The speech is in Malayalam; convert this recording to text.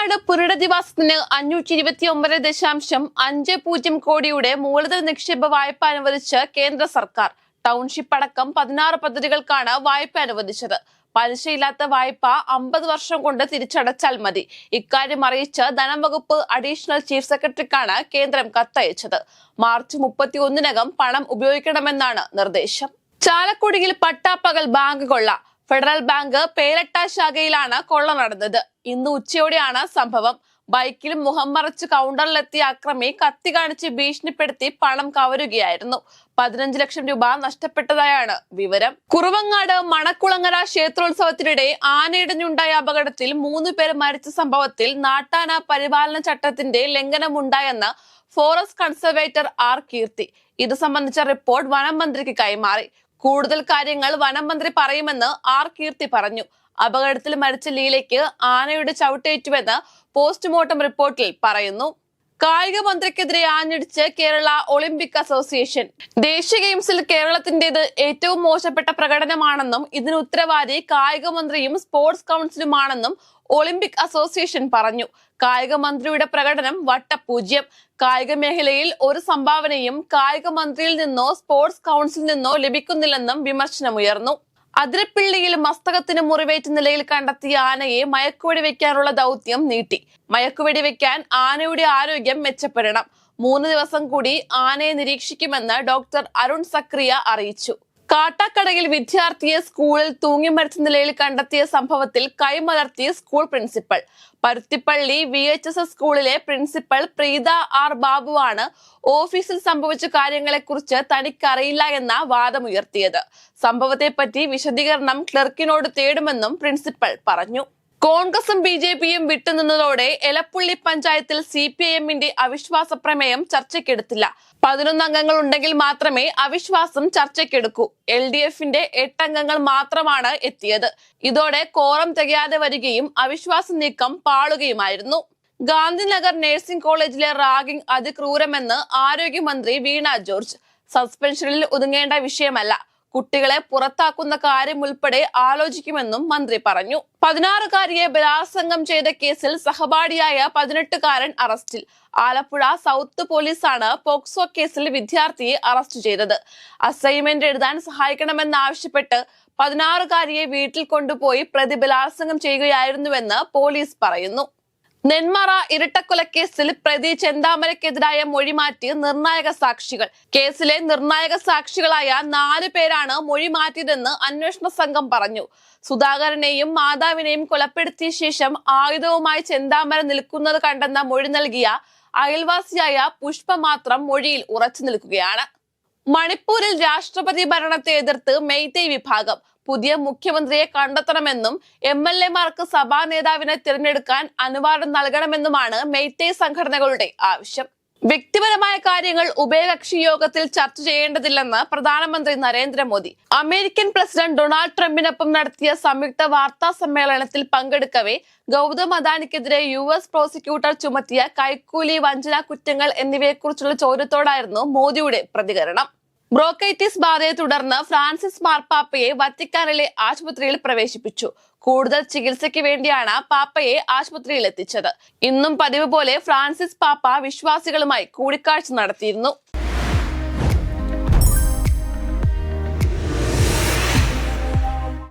കുറുവങ്ങാട് പുനരധിവാസത്തിന് 529.50 കോടിയുടെ മൂലധന നിക്ഷേപ വായ്പ അനുവദിച്ച് കേന്ദ്ര സർക്കാർ. ടൗൺഷിപ്പ് അടക്കം 16 പദ്ധതികൾക്കാണ് വായ്പ അനുവദിച്ചത്. പലിശയില്ലാത്ത വായ്പ 50 വർഷം കൊണ്ട് തിരിച്ചടച്ചാൽ മതി. ഇക്കാര്യം അറിയിച്ച് ധനം വകുപ്പ് അഡീഷണൽ ചീഫ് സെക്രട്ടറിക്കാണ് കേന്ദ്രം കത്തയച്ചത്. മാർച്ച് 31-നകം പണം ഉപയോഗിക്കണമെന്നാണ് നിർദ്ദേശം. ചാലക്കുടിയിൽ പട്ടാപ്പകൽ ബാങ്ക് കൊള്ള. ഫെഡറൽ ബാങ്ക് പേരട്ട ശാഖയിലാണ് കൊള്ള നടന്നത്. ഇന്ന് ഉച്ചയോടെയാണ് സംഭവം. ബൈക്കിൽ മുഖം മറച്ച് കൗണ്ടറിലെത്തിയ അക്രമി കത്തി കാണിച്ച് ഭീഷണിപ്പെടുത്തി പണം കവരുകയായിരുന്നു. 15 ലക്ഷം രൂപ നഷ്ടപ്പെട്ടതായാണ് വിവരം. കുറുവങ്ങാട് മണക്കുളങ്ങര ക്ഷേത്രോത്സവത്തിനിടെ ആനയിടഞ്ഞുണ്ടായ അപകടത്തിൽ 3 പേർ മരിച്ച സംഭവത്തിൽ നാട്ടാന പരിപാലന ചട്ടത്തിന്റെ ലംഘനമുണ്ടായെന്ന് ഫോറസ്റ്റ് കൺസർവേറ്റർ ആർ കീർത്തി. ഇത് സംബന്ധിച്ച റിപ്പോർട്ട് വനം മന്ത്രിക്ക് കൈമാറി. കൂടുതൽ കാര്യങ്ങൾ വനം മന്ത്രി പറയുമെന്ന് ആർ കീർത്തി പറഞ്ഞു. അപകടത്തിൽ മരിച്ച ലീലയ്ക്ക് ആനയുടെ ചവിട്ടേറ്റുവെന്ന് പോസ്റ്റ്മോർട്ടം റിപ്പോർട്ടിൽ പറയുന്നു. കായിക മന്ത്രിക്കെതിരെ ആഞ്ഞടിച്ച് കേരള ഒളിമ്പിക് അസോസിയേഷൻ. ദേശീയ ഗെയിംസിൽ കേരളത്തിന്റേത് ഏറ്റവും മോശപ്പെട്ട പ്രകടനമാണെന്നും ഇതിന് ഉത്തരവാദി കായിക മന്ത്രിയും സ്പോർട്സ് കൗൺസിലുമാണെന്നും ഒളിമ്പിക് അസോസിയേഷൻ പറഞ്ഞു. കായിക മന്ത്രിയുടെ പ്രകടനം വട്ടപൂജ്യം. കായിക മേഖലയിൽ ഒരു സംഭാവനയും കായിക മന്ത്രിയിൽ നിന്നോ സ്പോർട്സ് കൗൺസിലിൽ നിന്നോ ലഭിക്കുന്നില്ലെന്നും വിമർശനമുയർന്നു. അതിരപ്പിള്ളിയിൽ മസ്തകത്തിന് മുറിവേറ്റ നിലയിൽ കണ്ടെത്തിയ ആനയെ മയക്കുവെടി വെക്കാനുള്ള ദൗത്യം നീട്ടി. മയക്കുവെടി വെക്കാൻ ആനയുടെ ആരോഗ്യം മെച്ചപ്പെടണം. 3 ദിവസം കൂടി ആനയെ നിരീക്ഷിക്കുമെന്ന് ഡോക്ടർ അരുൺ സക്രിയ അറിയിച്ചു. കാട്ടാക്കടയിൽ വിദ്യാർത്ഥിയെ സ്കൂളിൽ തൂങ്ങി മരിച്ച നിലയിൽ കണ്ടെത്തിയ സംഭവത്തിൽ കൈമലർത്തി സ്കൂൾ പ്രിൻസിപ്പൽ. പരുത്തിപ്പള്ളി VHSS സ്കൂളിലെ പ്രിൻസിപ്പൽ പ്രീത ആർ ബാബുവാണ് ഓഫീസിൽ സംഭവിച്ച കാര്യങ്ങളെക്കുറിച്ച് തനിക്കറിയില്ല എന്ന വാദമുയർത്തിയത്. സംഭവത്തെപ്പറ്റി വിശദീകരണം ക്ലർക്കിനോട് തേടുമെന്നും പ്രിൻസിപ്പൽ പറഞ്ഞു. കോൺഗ്രസും BJPയും വിട്ടുനിന്നതോടെ എലപ്പുള്ളി പഞ്ചായത്തിൽ CPIMന്റെ അവിശ്വാസ പ്രമേയം ചർച്ചയ്ക്കെടുത്തില്ല. 11 അംഗങ്ങൾ ഉണ്ടെങ്കിൽ മാത്രമേ അവിശ്വാസം ചർച്ചയ്ക്കെടുക്കൂ. LDFന്റെ 8 അംഗങ്ങൾ മാത്രമാണ് എത്തിയത്. ഇതോടെ കോറം തികയാതെ വരികയും അവിശ്വാസ നീക്കം പാളുകയുമായിരുന്നു. ഗാന്ധിനഗർ നഴ്സിംഗ് കോളേജിലെ റാഗിംഗ് അതിക്രൂരമെന്ന് ആരോഗ്യമന്ത്രി വീണ ജോർജ്. സസ്പെൻഷനിൽ ഒതുങ്ങേണ്ട വിഷയമല്ല, കുട്ടികളെ പുറത്താക്കുന്ന കാര്യം ഉൾപ്പെടെ ആലോചിക്കുമെന്നും മന്ത്രി പറഞ്ഞു. 16-കാരിയെ ബലാത്സംഗം ചെയ്ത കേസിൽ സഹപാഠിയായ 18-കാരൻ അറസ്റ്റിൽ. ആലപ്പുഴ സൗത്ത് പോലീസാണ് പോക്സോ കേസിൽ വിദ്യാർത്ഥിയെ അറസ്റ്റ് ചെയ്തത്. അസൈൻമെന്റ് എഴുതാൻ സഹായിക്കണമെന്നാവശ്യപ്പെട്ട് 16-കാരിയെ വീട്ടിൽ കൊണ്ടുപോയി പ്രതി ബലാത്സംഗം ചെയ്യുകയായിരുന്നുവെന്ന് പോലീസ് പറയുന്നു. നെന്മാറ ഇരട്ടക്കൊലക്കേസിൽ പ്രതി ചെന്താമരയ്ക്കെതിരായ മൊഴിമാറ്റി നിർണായക സാക്ഷികൾ. കേസിലെ നിർണായക സാക്ഷികളായ 4 പേരാണ് മൊഴി മാറ്റിയതെന്ന് അന്വേഷണ സംഘം പറഞ്ഞു. സുധാകരനെയും മാതാവിനെയും കൊലപ്പെടുത്തിയ ശേഷം ആയുധവുമായി ചെന്താമര നിൽക്കുന്നത് കണ്ടെന്ന മൊഴി നൽകിയ അയൽവാസിയായ പുഷ്പ മാത്രം മൊഴിയിൽ ഉറച്ചു നിൽക്കുകയാണ്. മണിപ്പൂരിൽ രാഷ്ട്രപതി ഭരണത്തെ എതിർത്ത് മെയ്തേയ് വിഭാഗം. പുതിയ മുഖ്യമന്ത്രിയെ കണ്ടെത്തണമെന്നും MLA-മാർക്ക് സഭാ നേതാവിനെ തിരഞ്ഞെടുക്കാൻ അനുവാദം നൽകണമെന്നുമാണ് മെയ്തേയ് സംഘടനകളുടെ ആവശ്യം. വ്യക്തിപരമായ കാര്യങ്ങൾ ഉഭയകക്ഷി യോഗത്തിൽ ചർച്ച ചെയ്യേണ്ടതില്ലെന്ന് പ്രധാനമന്ത്രി നരേന്ദ്രമോദി. അമേരിക്കൻ പ്രസിഡന്റ് ഡൊണാൾഡ് ട്രംപിനൊപ്പം നടത്തിയ സംയുക്ത വാർത്താ സമ്മേളനത്തിൽ പങ്കെടുക്കവേ ഗൗതം അദാനിക്കെതിരെ US പ്രോസിക്യൂട്ടർ ചുമത്തിയ കൈക്കൂലി, വഞ്ചന കുറ്റങ്ങൾ എന്നിവയെക്കുറിച്ചുള്ള ചോദ്യത്തോടായിരുന്നു മോദിയുടെ പ്രതികരണം. ബ്രോങ്കൈറ്റിസ് ബാധയെ തുടർന്ന് ഫ്രാൻസിസ് മാർപ്പാപ്പയെ വത്തിക്കാനിലെ ആശുപത്രിയിൽ പ്രവേശിപ്പിച്ചു. കൂടുതൽ ചികിത്സയ്ക്ക് വേണ്ടിയാണ് പാപ്പയെ ആശുപത്രിയിൽ എത്തിച്ചത്. ഇന്നും പതിവ് പോലെ ഫ്രാൻസിസ് പാപ്പ വിശ്വാസികളുമായി കൂടിക്കാഴ്ച നടത്തിയിരുന്നു.